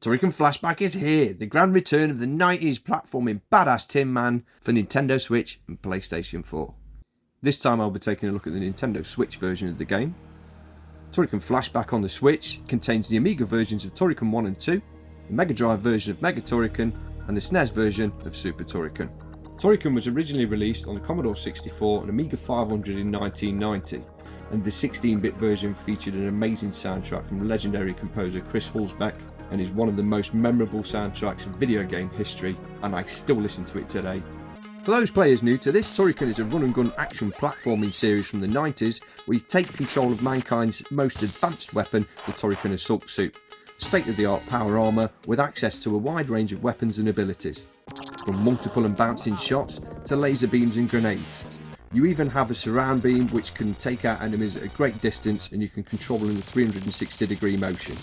Turrican Flashback is here, the grand return of the 90s platforming badass Tin Man for Nintendo Switch and PlayStation 4. This time I'll be taking a look at the Nintendo Switch version of the game. Turrican Flashback on the Switch contains the Amiga versions of Turrican 1 and 2, the Mega Drive version of Mega Turrican, and the SNES version of Super Turrican. Turrican was originally released on the Commodore 64 and Amiga 500 in 1990, and the 16-bit version featured an amazing soundtrack from legendary composer Chris Hulsbeck, and is one of the most memorable soundtracks in video game history, and I still listen to it today. For those players new to this, Turrican is a run-and-gun action platforming series from the 90s where you take control of mankind's most advanced weapon, the Turrican Assault Suit. State-of-the-art power armour with access to a wide range of weapons and abilities, from multiple and bouncing shots to laser beams and grenades. You even have a surround beam which can take out enemies at a great distance, and you can control in a 360-degree motion.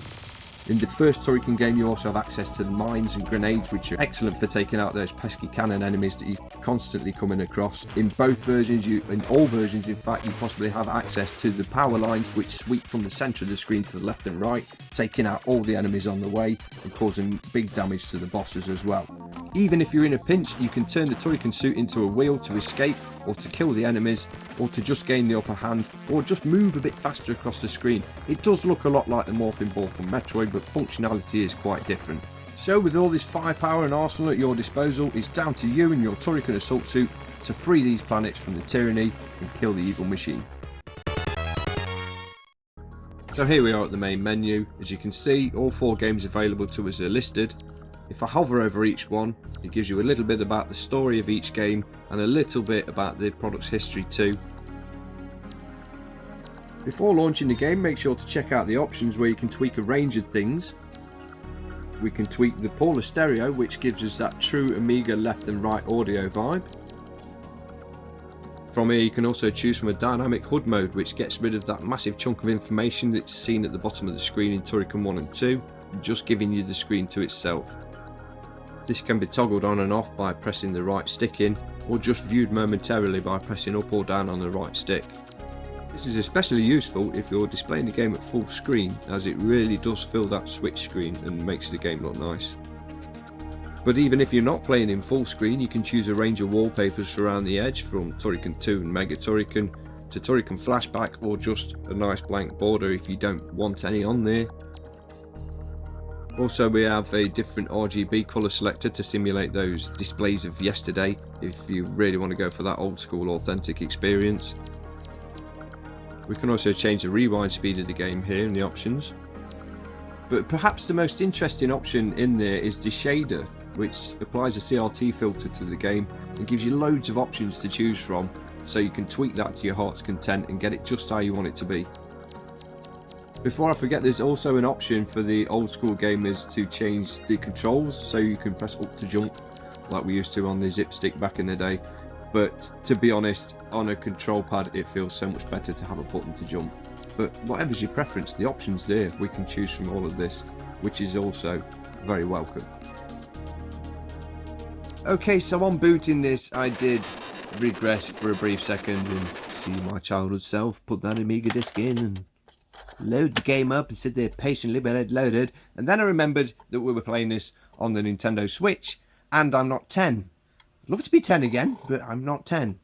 In the first Turrican game you also have access to the mines and grenades, which are excellent for taking out those pesky cannon enemies that you're constantly coming across. In both versions, in all versions in fact, you possibly have access to the power lines which sweep from the centre of the screen to the left and right, taking out all the enemies on the way and causing big damage to the bosses as well. Even if you're in a pinch, you can turn the Turrican suit into a wheel to escape, or to kill the enemies, or to just gain the upper hand, or just move a bit faster across the screen. It does look a lot like the morphing ball from Metroid, but functionality is quite different. So with all this firepower and arsenal at your disposal, it's down to you and your Turrican Assault Suit to free these planets from the tyranny and kill the evil machine. So here we are at the main menu. As you can see, all 4 games available to us are listed. If I hover over each one, it gives you a little bit about the story of each game and a little bit about the product's history too. Before launching the game, make sure to check out the options where you can tweak a range of things. We can tweak the Paula stereo, which gives us that true Amiga left and right audio vibe. From here you can also choose from a dynamic HUD mode, which gets rid of that massive chunk of information that's seen at the bottom of the screen in Turrican 1 and 2, just giving you the screen to itself. This can be toggled on and off by pressing the right stick in, or just viewed momentarily by pressing up or down on the right stick. This is especially useful if you're displaying the game at full screen, as it really does fill that Switch screen and makes the game look nice. But even if you're not playing in full screen, you can choose a range of wallpapers around the edge, from Turrican II and Mega Turrican to Turrican Flashback, or just a nice blank border if you don't want any on there. Also, we have a different RGB colour selector to simulate those displays of yesterday if you really want to go for that old school authentic experience. We can also change the rewind speed of the game here in the options. But perhaps the most interesting option in there is the shader, which applies a CRT filter to the game and gives you loads of options to choose from, so you can tweak that to your heart's content and get it just how you want it to be. Before I forget, there's also an option for the old school gamers to change the controls, so you can press up to jump like we used to on the zip stick back in the day. But to be honest, on a control pad it feels so much better to have a button to jump. But whatever's your preference, the options there, we can choose from all of this, which is also very welcome. Okay, so on booting this I did regress for a brief second and see my childhood self put that Amiga disc in and load the game up and sit there patiently while it loaded, and then I remembered that we were playing this on the Nintendo Switch and I'm not 10. I'd love to be 10 again, but I'm not 10.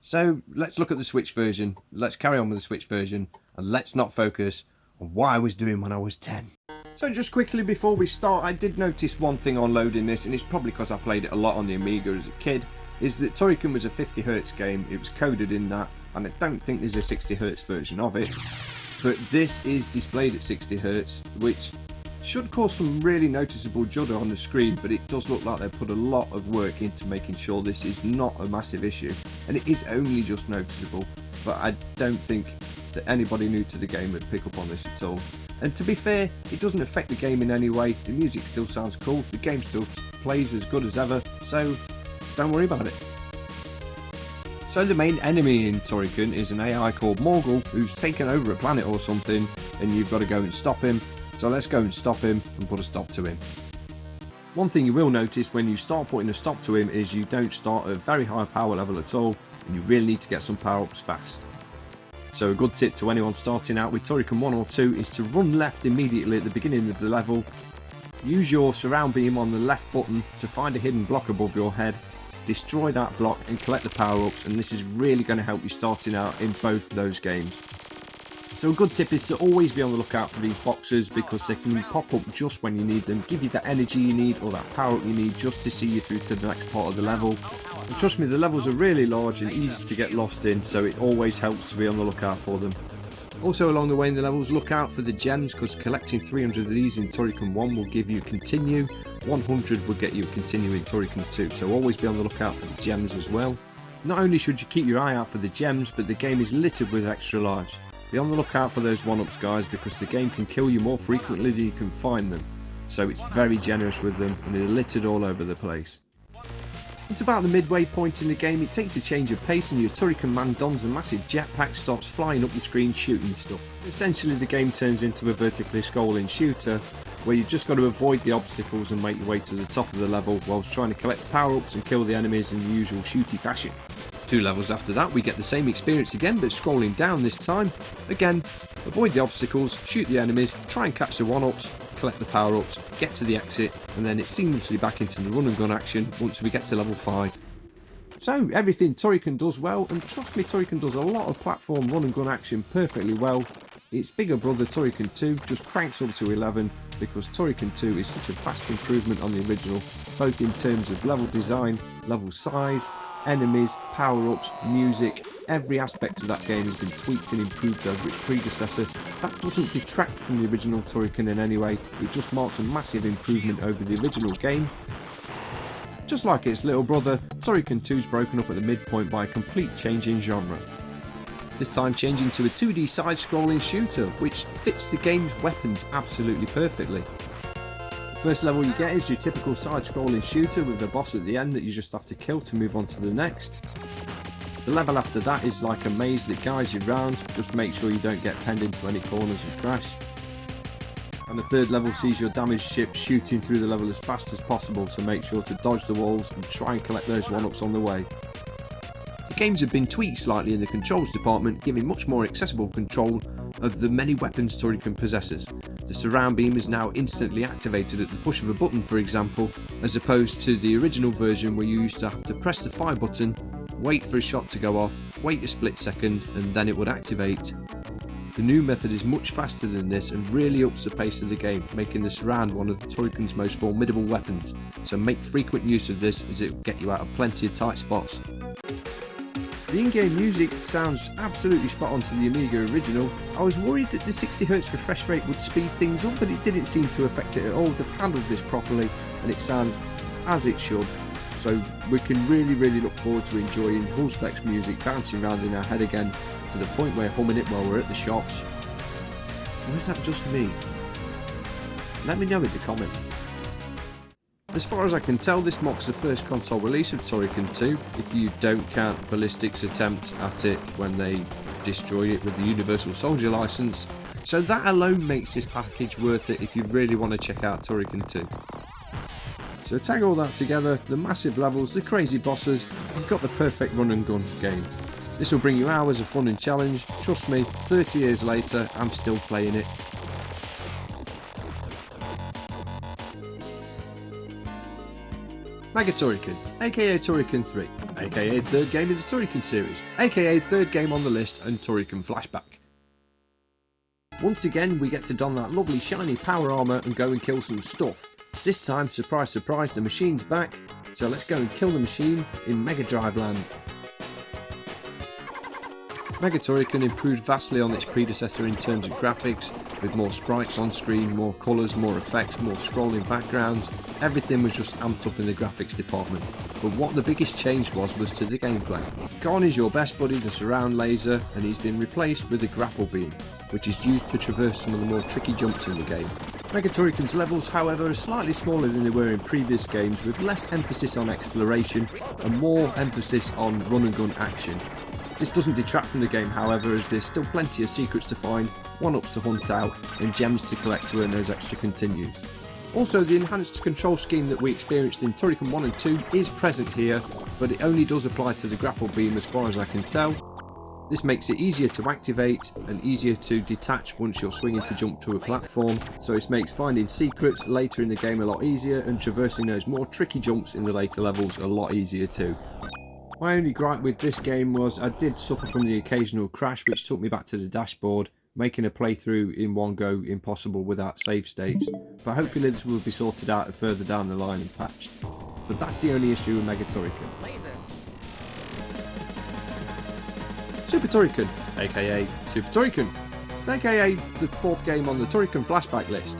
So let's look at the Switch version, let's carry on with the Switch version, and let's not focus on what I was doing when I was 10. So just quickly before we start, I did notice one thing on loading this, and it's probably because I played it a lot on the Amiga as a kid, is that Turrican was a 50Hz game, it was coded in that, and I don't think there's a 60Hz version of it. But this is displayed at 60Hz, which should cause some really noticeable judder on the screen, but it does look like they've put a lot of work into making sure this is not a massive issue, and it is only just noticeable, but I don't think that anybody new to the game would pick up on this at all. And to be fair, it doesn't affect the game in any way, the music still sounds cool, the game still plays as good as ever, so don't worry about it. So the main enemy in Turrican is an AI called Morgul, who's taken over a planet or something, and you've got to go and stop him. So let's go and stop him and put a stop to him. One thing you will notice when you start putting a stop to him is you don't start at a very high power level at all, and you really need to get some power ups fast. So a good tip to anyone starting out with Turrican 1 or 2 is to run left immediately at the beginning of the level, Use your surround beam on the left button to find a hidden block above your head, destroy that block and collect the power-ups, and this is really going to help you starting out in both those games. So a good tip is to always be on the lookout for these boxes, because they can pop up just when you need them, give you the energy you need or that power-up you need just to see you through to the next part of the level. And trust me, the levels are really large and easy to get lost in, so it always helps to be on the lookout for them. Also along the way in the levels, look out for the gems, because collecting 300 of these in Turrican 1 will give you continue, 100 will get you a continue in Turrican 2, so always be on the lookout for the gems as well. Not only should you keep your eye out for the gems, but the game is littered with extra lives. Be on the lookout for those 1-ups, guys, because the game can kill you more frequently than you can find them, so it's very generous with them and they're littered all over the place. It's about the midway point in the game. It takes a change of pace and your Turrican man dons a massive jetpack, starts flying up the screen shooting stuff. Essentially the game turns into a vertically scrolling shooter where you've just got to avoid the obstacles and make your way to the top of the level whilst trying to collect power-ups and kill the enemies in the usual shooty fashion. 2 levels after that we get the same experience again, but scrolling down this time. Again, avoid the obstacles, shoot the enemies, try and catch the 1-ups, collect the power-ups, get to the exit, and then it's seamlessly back into the run and gun action once we get to level 5. So everything Turrican does well, and trust me, Turrican does a lot of platform run and gun action perfectly well. Its bigger brother Turrican 2 just cranks up to 11 because Turrican 2 is such a vast improvement on the original, both in terms of level design, level size, enemies, power-ups, music. Every aspect of that game has been tweaked and improved over its predecessor. That doesn't detract from the original Turrican in any way, it just marks a massive improvement over the original game. Just like its little brother, Turrican 2 is broken up at the midpoint by a complete change in genre. This time changing to a 2D side-scrolling shooter, which fits the game's weapons absolutely perfectly. The first level you get is your typical side-scrolling shooter with a boss at the end that you just have to kill to move on to the next. The level after that is like a maze that guides you around, just make sure you don't get penned into any corners and crash. And the third level sees your damaged ship shooting through the level as fast as possible, so make sure to dodge the walls and try and collect those 1-ups on the way. The games have been tweaked slightly in the controls department, giving much more accessible control of the many weapons Turrican possesses. The surround beam is now instantly activated at the push of a button, for example, as opposed to the original version where you used to have to press the fire button, wait for a shot to go off, wait a split second, and then it would activate. The new method is much faster than this and really ups the pace of the game, making the surround one of the Turrican's most formidable weapons, so make frequent use of this as it will get you out of plenty of tight spots. The in-game music sounds absolutely spot on to the Amiga original. I was worried that the 60Hz refresh rate would speed things up, but it didn't seem to affect it at all. They've handled this properly and it sounds as it should. So we can really look forward to enjoying Hullspec's music bouncing around in our head again, to the point where humming it while we're at the shops. Or is that just me? Let me know in the comments. As far as I can tell, this marks the first console release of Turrican 2, if you don't count Ballistic's attempt at it when they destroyed it with the Universal Soldier license. So that alone makes this package worth it if you really want to check out Turrican 2. So tag all that together, the massive levels, the crazy bosses, you've got the perfect run and gun game. This will bring you hours of fun and challenge. Trust me, 30 years later, I'm still playing it. Mega Turrican, aka Turrican 3, aka third game of the Turrican series, aka third game on the list, and Turrican Flashback. Once again we get to don that lovely shiny power armour and go and kill some stuff. This time, surprise surprise, the machine's back, so let's go and kill the machine in Mega Drive land. Mega Turrican improved vastly on its predecessor in terms of graphics, with more sprites on screen, more colours, more effects, more scrolling backgrounds. Everything was just amped up in the graphics department. But what the biggest change was to the gameplay. Gone is your best buddy, the surround laser, and he's been replaced with the grapple beam, which is used to traverse some of the more tricky jumps in the game. Mega Turrican's levels, however, are slightly smaller than they were in previous games, with less emphasis on exploration and more emphasis on run and gun action. This doesn't detract from the game, however, as there's still plenty of secrets to find, 1-ups to hunt out, and gems to collect to earn those extra continues. Also, the enhanced control scheme that we experienced in Turrican 1 and 2 is present here, but it only does apply to the grapple beam as far as I can tell. This makes it easier to activate and easier to detach once you're swinging to jump to a platform, so this makes finding secrets later in the game a lot easier and traversing those more tricky jumps in the later levels a lot easier too. My only gripe with this game was I did suffer from the occasional crash which took me back to the dashboard, making a playthrough in one go impossible without save states, but hopefully this will be sorted out further down the line and patched. But that's the only issue with Mega Turrican. Super Turrican, aka Super Turrican, aka the 4th game on the Turrican Flashback list.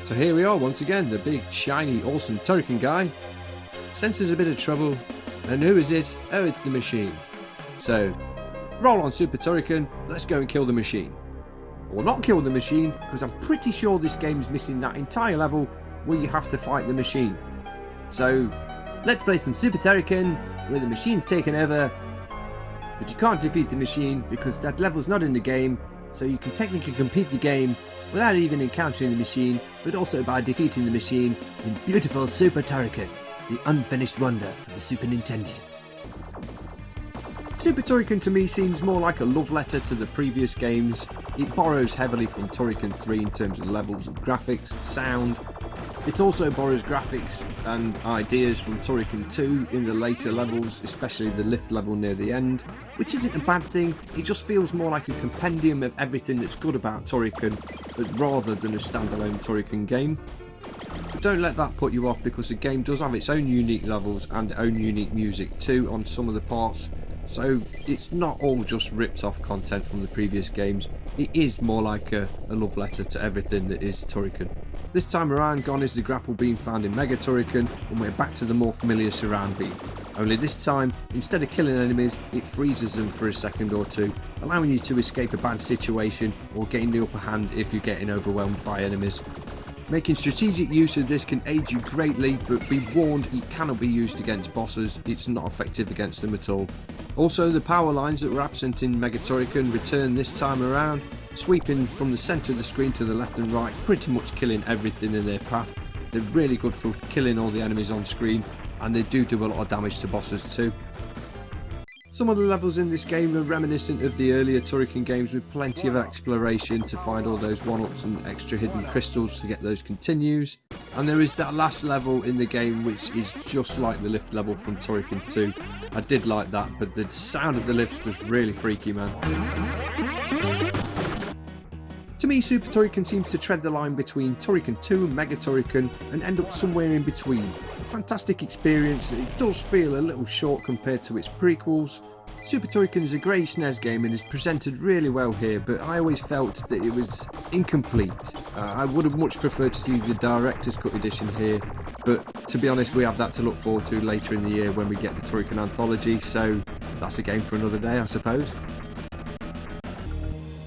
So here we are once again, the big, shiny, awesome Turrican guy. Senses a bit of trouble, and who is it? Oh, it's the machine. So, roll on Super Turrican, let's go and kill the machine. Or not kill the machine, because I'm pretty sure this game is missing that entire level where you have to fight the machine. So, let's play some Super Turrican, where the machine's taken over, but you can't defeat the machine because that level's not in the game, so you can technically complete the game without even encountering the machine, but also by defeating the machine in beautiful Super Turrican, the unfinished wonder for the Super Nintendo. Super Turrican to me seems more like a love letter to the previous games. It borrows heavily from Turrican 3 in terms of levels of graphics, sound. It also borrows graphics and ideas from Turrican 2 in the later levels, especially the lift level near the end, which isn't a bad thing. It just feels more like a compendium of everything that's good about Turrican, rather than a standalone Turrican game. But don't let that put you off, because the game does have its own unique levels and own unique music too on some of the parts, so it's not all just ripped off content from the previous games. It is more like a love letter to everything that is Turrican. This time around, gone is the grapple beam found in Mega Turrican, and we're back to the more familiar surround beam. Only this time, instead of killing enemies, it freezes them for a second or two, allowing you to escape a bad situation or gain the upper hand if you're getting overwhelmed by enemies. Making strategic use of this can aid you greatly, but be warned, it cannot be used against bosses. It's not effective against them at all. Also, the power lines that were absent in Mega Turrican return this time around, sweeping from the centre of the screen to the left and right, pretty much killing everything in their path. They're really good for killing all the enemies on screen, and they do a lot of damage to bosses too. Some of the levels in this game are reminiscent of the earlier Turrican games, with plenty of exploration to find all those one-ups and extra hidden crystals to get those continues. And there is that last level in the game which is just like the lift level from Turrican 2. I did like that, but the sound of the lifts was really freaky, man. To me, Super Turrican seems to tread the line between Turrican 2 and Mega Turrican and end up somewhere in between. A fantastic experience. It does feel a little short compared to its prequels. Super Turrican is a great SNES game and is presented really well here, but I always felt that it was incomplete. I would have much preferred to see the Director's Cut edition here, but to be honest, we have that to look forward to later in the year when we get the Turrican Anthology, so that's a game for another day, I suppose.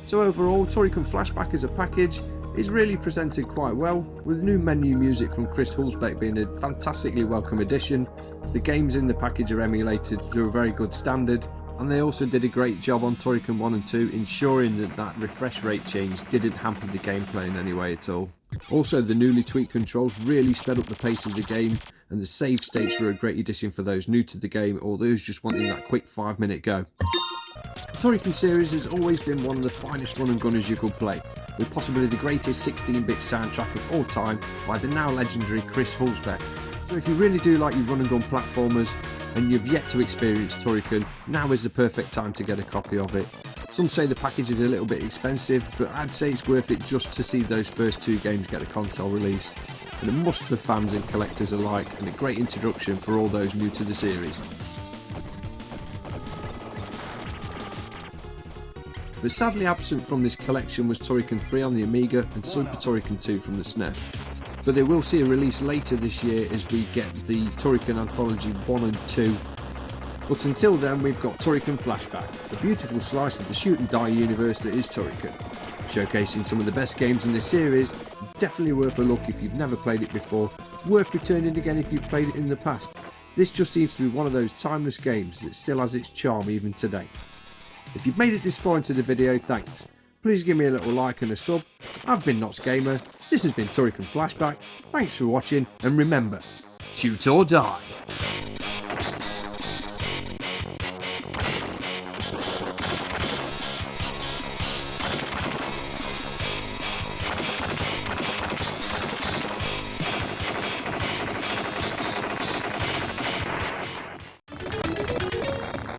So overall, Turrican Flashback as a package is really presented quite well, with new menu music from Chris Hulsbeck being a fantastically welcome addition. The games in the package are emulated to a very good standard, and they also did a great job on Turrican 1 and 2 ensuring that refresh rate change didn't hamper the gameplay in any way at all. Also, the newly tweaked controls really sped up the pace of the game, and the save states were a great addition for those new to the game or those just wanting that quick 5-minute go. The Turrican series has always been one of the finest run and gunners you could play, with possibly the greatest 16-bit soundtrack of all time by the now legendary Chris Hulsbeck. So if you really do like your run and gun platformers and you've yet to experience Turrican, now is the perfect time to get a copy of it. Some say the package is a little bit expensive, but I'd say it's worth it just to see those first 2 games get a console release. And a must for fans and collectors alike, and a great introduction for all those new to the series. But sadly absent from this collection was Turrican 3 on the Amiga and Super Turrican 2 from the SNES. But they will see a release later this year as we get the Turrican Anthology 1 and 2. But until then, we've got Turrican Flashback, a beautiful slice of the shoot and die universe that is Turrican. Showcasing some of the best games in this series, definitely worth a look if you've never played it before, worth returning again if you've played it in the past. This just seems to be one of those timeless games that still has its charm even today. If you've made it this far into the video, thanks. Please give me a little like and a sub. I've been Knots Gamer, this has been Turrican Flashback, thanks for watching, and remember, shoot or die.